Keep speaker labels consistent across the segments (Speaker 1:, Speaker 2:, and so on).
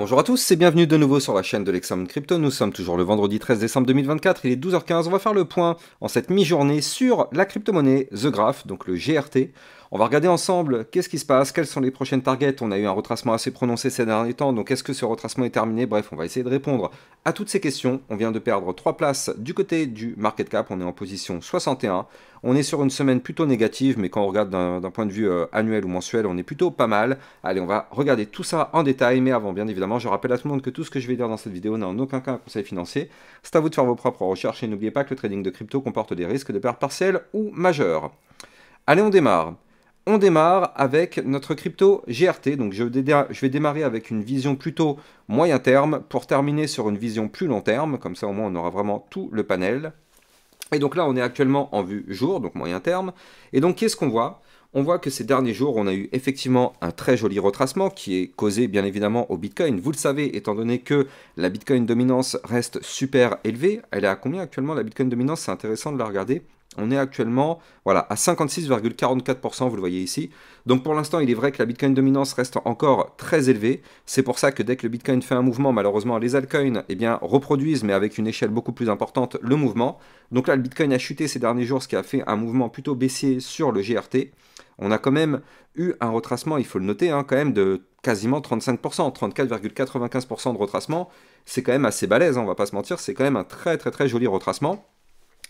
Speaker 1: Bonjour à tous et bienvenue de nouveau sur la chaîne de l'Examen Crypto. Nous sommes toujours le vendredi 13 décembre 2024, il est 12h15. On va faire le point en cette mi-journée sur la crypto-monnaie The Graph, donc le GRT. On va regarder ensemble qu'est-ce qui se passe, quelles sont les prochaines targets. On a eu un retracement assez prononcé ces derniers temps, donc est-ce que ce retracement est terminé? Bref, on va essayer de répondre à toutes ces questions. On vient de perdre 3 places du côté du market cap, on est en position 61. On est sur une semaine plutôt négative, mais quand on regarde d'un point de vue annuel ou mensuel, on est plutôt pas mal. Allez, on va regarder tout ça en détail, mais avant, bien évidemment, je rappelle à tout le monde que tout ce que je vais dire dans cette vidéo n'a en aucun cas un conseil financier. C'est à vous de faire vos propres recherches et n'oubliez pas que le trading de crypto comporte des risques de perte partielle ou majeure. Allez, on démarre. On démarre avec notre crypto GRT, donc je vais démarrer avec une vision plutôt moyen terme pour terminer sur une vision plus long terme, comme ça au moins on aura vraiment tout le panel. Et donc là on est actuellement en vue jour, donc moyen terme, et donc qu'est-ce qu'on voit? On voit que ces derniers jours, on a eu effectivement un très joli retracement qui est causé bien évidemment au Bitcoin. Vous le savez, étant donné que la Bitcoin dominance reste super élevée. Elle est à combien actuellement la Bitcoin dominance? C'est intéressant de la regarder. On est actuellement voilà, à 56,44%, vous le voyez ici. Donc pour l'instant, il est vrai que la Bitcoin dominance reste encore très élevée. C'est pour ça que dès que le Bitcoin fait un mouvement, malheureusement, les altcoins eh bien, reproduisent, mais avec une échelle beaucoup plus importante, le mouvement. Donc là, le Bitcoin a chuté ces derniers jours, ce qui a fait un mouvement plutôt baissier sur le GRT. On a quand même eu un retracement, il faut le noter, quand même de quasiment 35%, 34,95% de retracement. C'est quand même assez balèze, on va pas se mentir, c'est quand même un très très très joli retracement.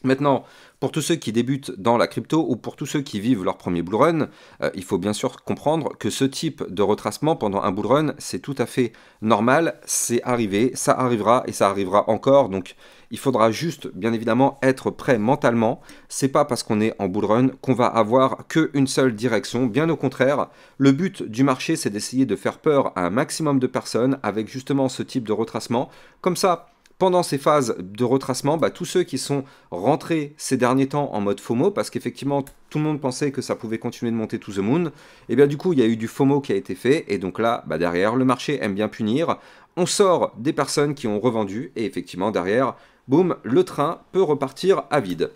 Speaker 1: Maintenant, pour tous ceux qui débutent dans la crypto ou pour tous ceux qui vivent leur premier bull run, il faut bien sûr comprendre que ce type de retracement pendant un bull run, c'est tout à fait normal, c'est arrivé, ça arrivera et ça arrivera encore, donc il faudra juste bien évidemment être prêt mentalement. C'est pas parce qu'on est en bull run qu'on va avoir qu'une seule direction, bien au contraire, le but du marché c'est d'essayer de faire peur à un maximum de personnes avec justement ce type de retracement, comme ça. Pendant ces phases de retracement, tous ceux qui sont rentrés ces derniers temps en mode FOMO, parce qu'effectivement tout le monde pensait que ça pouvait continuer de monter to the moon, et bien du coup il y a eu du FOMO qui a été fait, et donc là, derrière, le marché aime bien punir, on sort des personnes qui ont revendu, et effectivement derrière, boum, le train peut repartir à vide.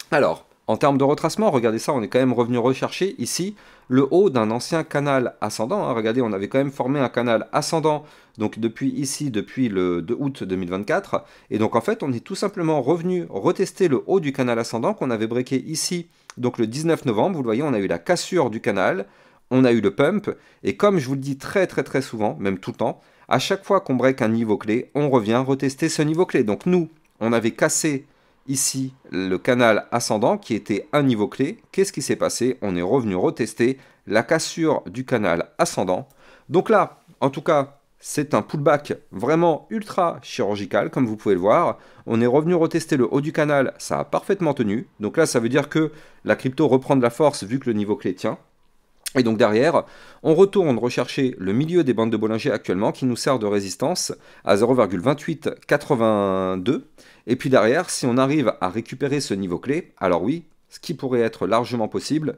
Speaker 1: Alors, en termes de retracement, regardez ça, on est quand même revenu rechercher ici le haut d'un ancien canal ascendant. Regardez, on avait quand même formé un canal ascendant, donc depuis ici, depuis le 2 août 2024. Et donc en fait, on est tout simplement revenu retester le haut du canal ascendant qu'on avait breaké ici, donc le 19 novembre. Vous le voyez, on a eu la cassure du canal, on a eu le pump. Et comme je vous le dis très souvent, même tout le temps, à chaque fois qu'on break un niveau clé, on revient retester ce niveau clé. Donc nous, on avait cassé ici le canal ascendant qui était un niveau clé. Qu'est-ce qui s'est passé? On est revenu retester la cassure du canal ascendant. Donc là, en tout cas, c'est un pullback vraiment ultra chirurgical, comme vous pouvez le voir. On est revenu retester le haut du canal, ça a parfaitement tenu. Donc là, ça veut dire que la crypto reprend de la force vu que le niveau clé tient. Et donc derrière, on retourne rechercher le milieu des bandes de Bollinger actuellement qui nous sert de résistance à 0,2882. Et puis derrière, si on arrive à récupérer ce niveau clé, alors oui, ce qui pourrait être largement possible,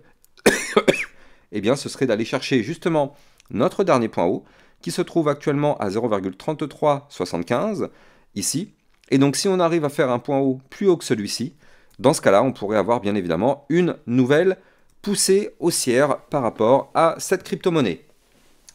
Speaker 1: eh bien ce serait d'aller chercher justement notre dernier point haut qui se trouve actuellement à 0,3375 ici. Et donc si on arrive à faire un point haut plus haut que celui-ci, dans ce cas-là, on pourrait avoir bien évidemment une nouvelle poussée haussière par rapport à cette crypto-monnaie.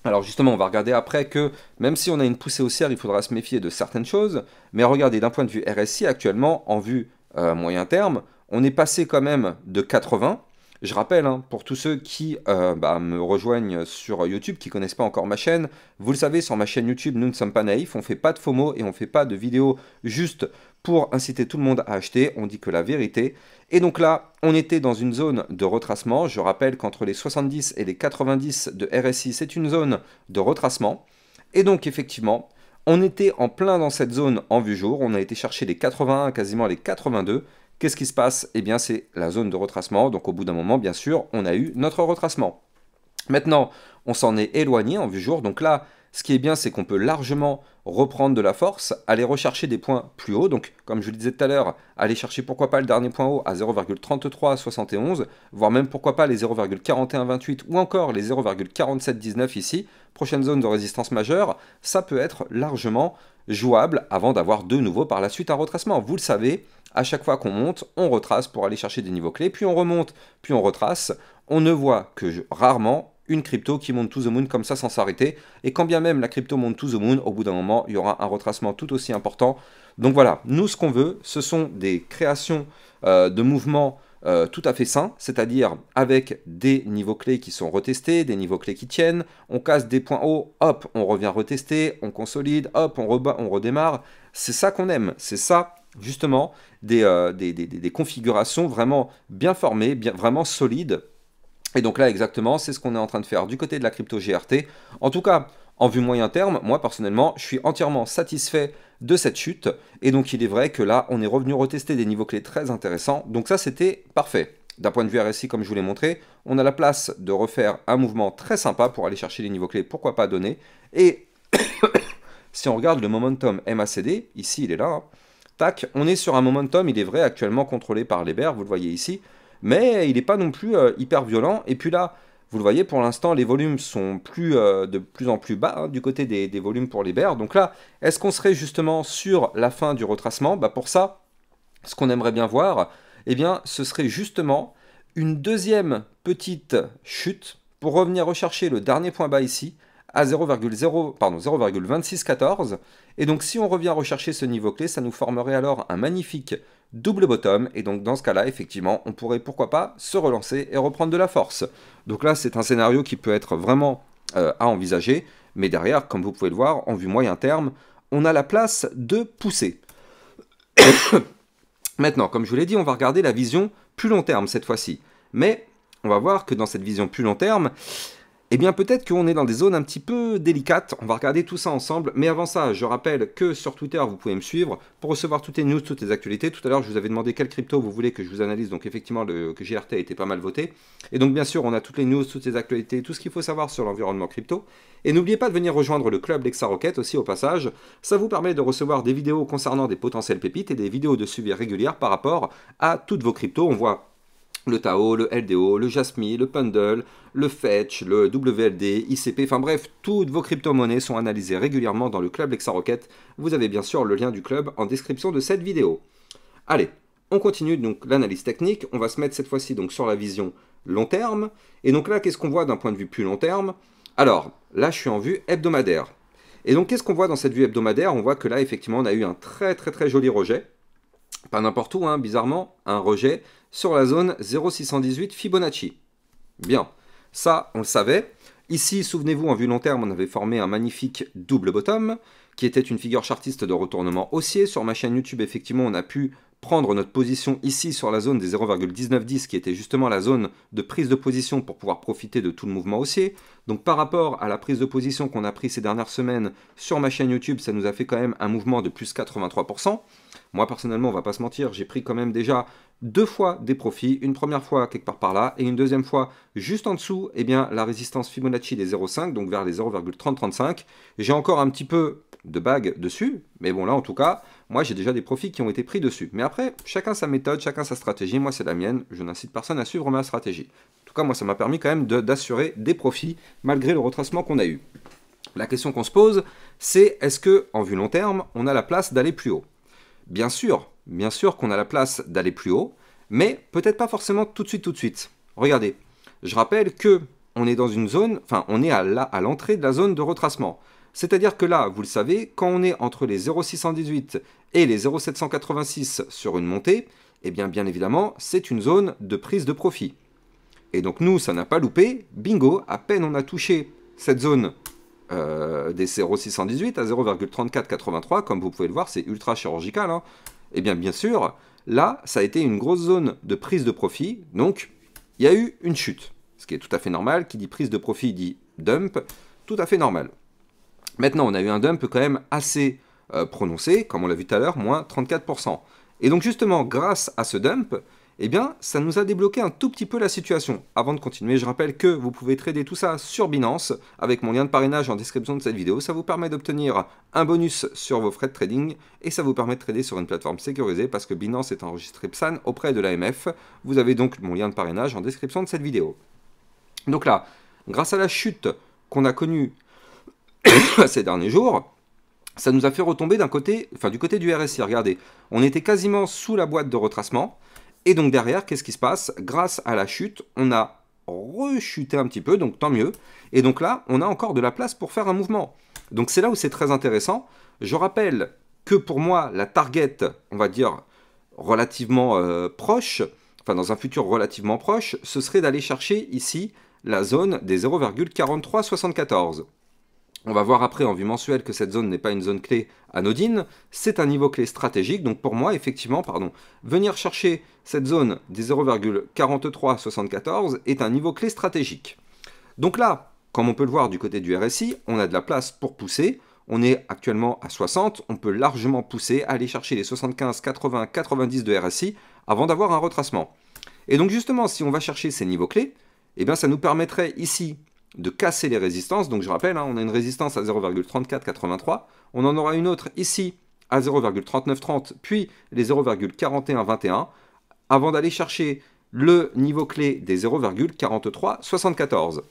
Speaker 1: Alors justement, on va regarder après que même si on a une poussée haussière, il faudra se méfier de certaines choses. Mais regardez, d'un point de vue RSI, actuellement, en vue moyen terme, on est passé quand même de 80. Je rappelle, pour tous ceux qui me rejoignent sur YouTube, qui ne connaissent pas encore ma chaîne, vous le savez, sur ma chaîne YouTube, nous ne sommes pas naïfs, on ne fait pas de FOMO et on ne fait pas de vidéos juste pour inciter tout le monde à acheter, on dit que la vérité. Et donc là, on était dans une zone de retracement. Je rappelle qu'entre les 70 et les 90 de RSI, c'est une zone de retracement. Et donc effectivement, on était en plein dans cette zone en vue jour. On a été chercher les 81, quasiment les 82. Qu'est-ce qui se passe? Eh bien, c'est la zone de retracement. Donc, au bout d'un moment, bien sûr, on a eu notre retracement. Maintenant, on s'en est éloigné en vue jour. Donc là, ce qui est bien, c'est qu'on peut largement reprendre de la force, aller rechercher des points plus hauts. Donc, comme je le disais tout à l'heure, aller chercher pourquoi pas le dernier point haut à 0,3371, voire même pourquoi pas les 0,4128 ou encore les 0,4719 ici. Prochaine zone de résistance majeure, ça peut être largement jouable avant d'avoir de nouveau par la suite un retracement. Vous le savez, à chaque fois qu'on monte, on retrace pour aller chercher des niveaux clés, puis on remonte, puis on retrace. On ne voit que rarement une crypto qui monte to the moon comme ça sans s'arrêter. Et quand bien même la crypto monte to the moon, au bout d'un moment, il y aura un retracement tout aussi important. Donc voilà, nous ce qu'on veut, ce sont des créations de mouvements tout à fait sains, c'est-à-dire avec des niveaux clés qui sont retestés, des niveaux clés qui tiennent, on casse des points hauts, hop, on revient retester, on consolide, hop, on redémarre. C'est ça qu'on aime, c'est ça justement des configurations vraiment bien formées, vraiment solides. Et donc là exactement, c'est ce qu'on est en train de faire du côté de la crypto GRT. En tout cas, en vue moyen terme, moi personnellement, je suis entièrement satisfait de cette chute. Et donc il est vrai que là, on est revenu retester des niveaux clés très intéressants. Donc ça, c'était parfait. D'un point de vue RSI, comme je vous l'ai montré, on a la place de refaire un mouvement très sympa pour aller chercher les niveaux clés, pourquoi pas donner. Et si on regarde le momentum MACD, ici il est là, hein, tac, on est sur un momentum, il est vrai, actuellement contrôlé par les bears, vous le voyez ici, mais il n'est pas non plus hyper violent. Et puis là, vous le voyez, pour l'instant, les volumes sont de plus en plus bas hein, du côté des volumes pour les bears. Donc là, est-ce qu'on serait justement sur la fin du retracement? Bah pour ça, ce qu'on aimerait bien voir, eh bien, ce serait justement une deuxième petite chute pour revenir rechercher le dernier point bas ici, à 0,2614. Et donc si on revient rechercher ce niveau clé, ça nous formerait alors un magnifique double bottom. Et donc dans ce cas-là, effectivement, on pourrait pourquoi pas se relancer et reprendre de la force. Donc là, c'est un scénario qui peut être vraiment à envisager. Mais derrière, comme vous pouvez le voir, en vue moyen terme, on a la place de pousser. Maintenant, comme je vous l'ai dit, on va regarder la vision plus long terme cette fois-ci. Mais on va voir que dans cette vision plus long terme, eh bien peut-être qu'on est dans des zones un petit peu délicates, on va regarder tout ça ensemble, mais avant ça, je rappelle que sur Twitter, vous pouvez me suivre pour recevoir toutes les news, toutes les actualités. Tout à l'heure, je vous avais demandé quelle crypto vous voulez que je vous analyse, donc effectivement, que GRT a été pas mal voté. Et donc bien sûr, on a toutes les news, toutes les actualités, tout ce qu'il faut savoir sur l'environnement crypto. Et n'oubliez pas de venir rejoindre le club Lexa Rocket aussi au passage, ça vous permet de recevoir des vidéos concernant des potentielles pépites et des vidéos de suivi régulières par rapport à toutes vos cryptos. On voit le Tao, le LDO, le Jasmy, le Pendle, le Fetch, le WLD, ICP, enfin bref, toutes vos crypto-monnaies sont analysées régulièrement dans le club Lexa Rocket. Vous avez bien sûr le lien du club en description de cette vidéo. Allez, on continue donc l'analyse technique. On va se mettre cette fois-ci donc sur la vision long terme. Et donc là, qu'est-ce qu'on voit d'un point de vue plus long terme? Alors, là, je suis en vue hebdomadaire. Et donc, qu'est-ce qu'on voit dans cette vue hebdomadaire? On voit que là, effectivement, on a eu un très joli rejet. Pas n'importe où, hein, bizarrement, un rejet sur la zone 0,618 Fibonacci. Bien, ça, on le savait. Ici, souvenez-vous, en vue long terme, on avait formé un magnifique double bottom, qui était une figure chartiste de retournement haussier. Sur ma chaîne YouTube, effectivement, on a pu prendre notre position ici sur la zone des 0,1910, qui était justement la zone de prise de position pour pouvoir profiter de tout le mouvement haussier. Donc par rapport à la prise de position qu'on a pris ces dernières semaines sur ma chaîne YouTube, ça nous a fait quand même un mouvement de plus 83%. Moi personnellement, on va pas se mentir, j'ai pris quand même déjà 2 fois des profits, une première fois quelque part par là, et une deuxième fois juste en dessous, eh bien, la résistance Fibonacci des 0,5, donc vers les 0,3035. J'ai encore un petit peu de bague dessus, mais bon là en tout cas, moi j'ai déjà des profits qui ont été pris dessus. Mais après, chacun sa méthode, chacun sa stratégie, moi c'est la mienne, je n'incite personne à suivre ma stratégie. En tout cas, moi ça m'a permis quand même d'assurer des profits, malgré le retracement qu'on a eu. La question qu'on se pose, c'est est-ce que en vue long terme, on a la place d'aller plus haut? Bien sûr qu'on a la place d'aller plus haut, mais peut-être pas forcément tout de suite. Regardez, je rappelle que on est dans une zone, enfin on est à l'entrée de la zone de retracement. C'est-à-dire que là, vous le savez, quand on est entre les 0,618 et les 0,786 sur une montée, eh bien évidemment, c'est une zone de prise de profit. Et donc nous, ça n'a pas loupé, bingo, à peine on a touché cette zone des 0,618 à 0,3483, comme vous pouvez le voir, c'est ultra chirurgical, hein. Et bien sûr, là, ça a été une grosse zone de prise de profit, donc il y a eu une chute, ce qui est tout à fait normal. Qui dit prise de profit dit dump, tout à fait normal. Maintenant, on a eu un dump quand même assez prononcé, comme on l'a vu tout à l'heure, moins 34%. Et donc justement, grâce à ce dump, eh bien, ça nous a débloqué un tout petit peu la situation. Avant de continuer, je rappelle que vous pouvez trader tout ça sur Binance, avec mon lien de parrainage en description de cette vidéo. Ça vous permet d'obtenir un bonus sur vos frais de trading, et ça vous permet de trader sur une plateforme sécurisée, parce que Binance est enregistré PSAN auprès de l'AMF. Vous avez donc mon lien de parrainage en description de cette vidéo. Donc là, grâce à la chute qu'on a connue ces derniers jours, ça nous a fait retomber du côté du RSI. Regardez, on était quasiment sous la boîte de retracement. Et donc derrière, qu'est-ce qui se passe? Grâce à la chute, on a rechuter un petit peu, donc tant mieux. Et donc là, on a encore de la place pour faire un mouvement. Donc c'est là où c'est très intéressant. Je rappelle que pour moi, la target, on va dire, relativement proche, enfin dans un futur relativement proche, ce serait d'aller chercher ici la zone des 0,4374. On va voir après en vue mensuelle que cette zone n'est pas une zone clé anodine, c'est un niveau clé stratégique, donc pour moi, effectivement, venir chercher cette zone des 0,4374 est un niveau clé stratégique. Donc là, comme on peut le voir du côté du RSI, on a de la place pour pousser, on est actuellement à 60, on peut largement pousser, aller chercher les 75, 80, 90 de RSI avant d'avoir un retracement. Et donc justement, si on va chercher ces niveaux clés, eh bien ça nous permettrait ici de casser les résistances. Donc je rappelle, on a une résistance à 0,3483, on en aura une autre ici à 0,3930, puis les 0,4121, avant d'aller chercher le niveau clé des 0,4374.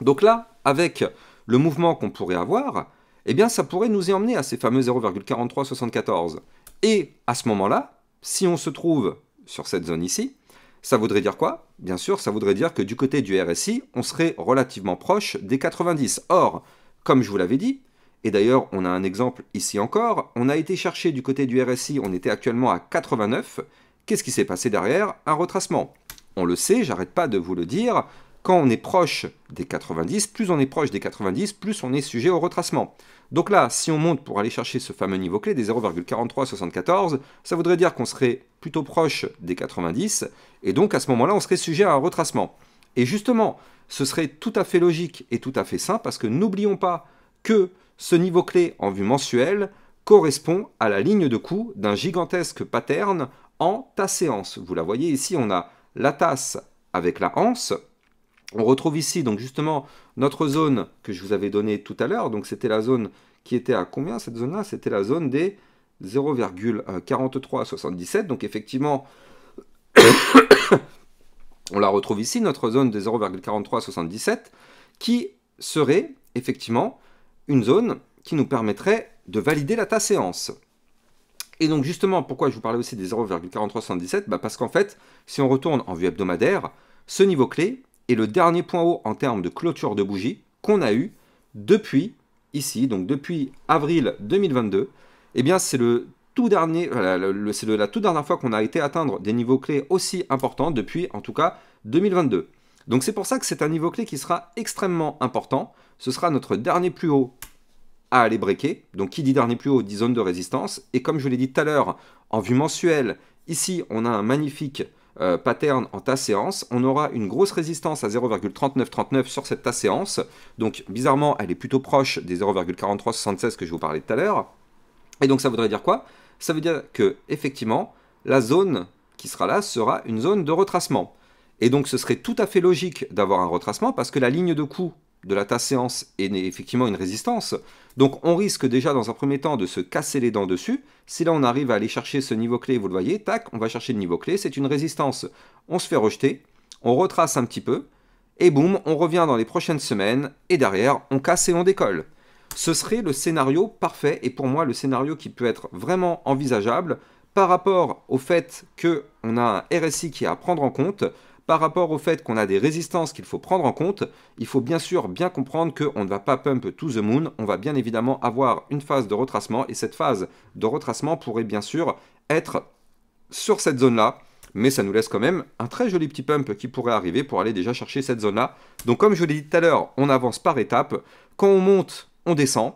Speaker 1: Donc là, avec le mouvement qu'on pourrait avoir, eh bien ça pourrait nous y emmener à ces fameux 0,4374. Et à ce moment-là, si on se trouve sur cette zone ici, ça voudrait dire quoi? Bien sûr, ça voudrait dire que du côté du RSI, on serait relativement proche des 90. Or, comme je vous l'avais dit, et d'ailleurs on a un exemple ici encore, on a été chercher du côté du RSI, on était actuellement à 89. Qu'est-ce qui s'est passé derrière? Un retracement. On le sait, j'arrête pas de vous le dire, quand on est proche des 90, plus on est proche des 90, plus on est sujet au retracement. Donc là, si on monte pour aller chercher ce fameux niveau clé des 0,4374, ça voudrait dire qu'on serait plutôt proche des 90, et donc à ce moment-là, on serait sujet à un retracement. Et justement, ce serait tout à fait logique et tout à fait sain, parce que n'oublions pas que ce niveau clé en vue mensuelle correspond à la ligne de coup d'un gigantesque pattern en tasse-séance. Vous la voyez ici, on a la tasse avec la anse. On retrouve ici donc justement notre zone que je vous avais donnée tout à l'heure. Donc c'était la zone qui était à combien cette zone-là? C'était la zone des 0,4377. Donc effectivement, on la retrouve ici, notre zone des 0,4377, qui serait effectivement une zone qui nous permettrait de valider la tasse-séance. Et donc justement, pourquoi je vous parlais aussi des 0,4377? Parce qu'en fait, si on retourne en vue hebdomadaire, ce niveau clé est le dernier point haut en termes de clôture de bougie qu'on a eu depuis ici, donc depuis avril 2022. Eh bien, c'est le tout dernier, c'est la toute dernière fois qu'on a été atteindre des niveaux clés aussi importants depuis, en tout cas, 2022. Donc c'est pour ça que c'est un niveau clé qui sera extrêmement important. Ce sera notre dernier plus haut à aller breaker. Donc qui dit dernier plus haut dit zone de résistance. Et comme je vous l'ai dit tout à l'heure, en vue mensuelle, ici on a un magnifique pattern en tasse-séance. On aura une grosse résistance à 0,3939 sur cette tasse-séance. Donc bizarrement, elle est plutôt proche des 0,4376 que je vous parlais tout à l'heure. Et donc ça voudrait dire quoi? Ça veut dire que effectivement, la zone qui sera là sera une zone de retracement. Et donc ce serait tout à fait logique d'avoir un retracement parce que la ligne de coup de la tasse-séance est effectivement une résistance. Donc on risque déjà dans un premier temps de se casser les dents dessus. Si là on arrive à aller chercher ce niveau clé, vous le voyez, tac, on va chercher le niveau clé, c'est une résistance. On se fait rejeter, on retrace un petit peu, et boum, on revient dans les prochaines semaines, et derrière, on casse et on décolle. Ce serait le scénario parfait, et pour moi le scénario qui peut être vraiment envisageable par rapport au fait qu'on a un RSI qui est à prendre en compte, par rapport au fait qu'on a des résistances qu'il faut prendre en compte. Il faut bien sûr bien comprendre qu'on ne va pas pump to the moon, on va bien évidemment avoir une phase de retracement, et cette phase de retracement pourrait bien sûr être sur cette zone-là, mais ça nous laisse quand même un très joli petit pump qui pourrait arriver pour aller déjà chercher cette zone-là. Donc comme je vous l'ai dit tout à l'heure, on avance par étapes. Quand on monte, on descend,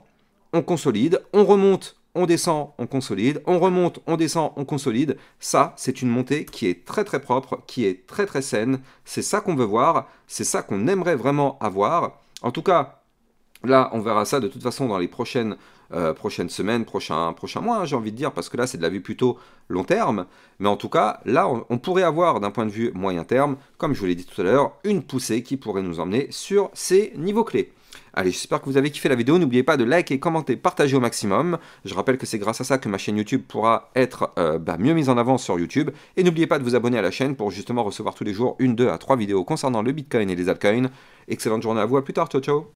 Speaker 1: on consolide, on remonte, on descend, on consolide, on remonte, on descend, on consolide. Ça, c'est une montée qui est très très propre, qui est très très saine. C'est ça qu'on veut voir, c'est ça qu'on aimerait vraiment avoir. En tout cas, là, on verra ça de toute façon dans les prochaines semaines, prochains mois, j'ai envie de dire, parce que là, c'est de la vue plutôt long terme. Mais en tout cas, là, on pourrait avoir, d'un point de vue moyen terme, comme je vous l'ai dit tout à l'heure, une poussée qui pourrait nous emmener sur ces niveaux clés. Allez, j'espère que vous avez kiffé la vidéo. N'oubliez pas de liker, commenter, partager au maximum. Je rappelle que c'est grâce à ça que ma chaîne YouTube pourra être mieux mise en avant sur YouTube. Et n'oubliez pas de vous abonner à la chaîne pour justement recevoir tous les jours 1, 2 à 3 vidéos concernant le Bitcoin et les altcoins. Excellente journée à vous, à plus tard, ciao ciao.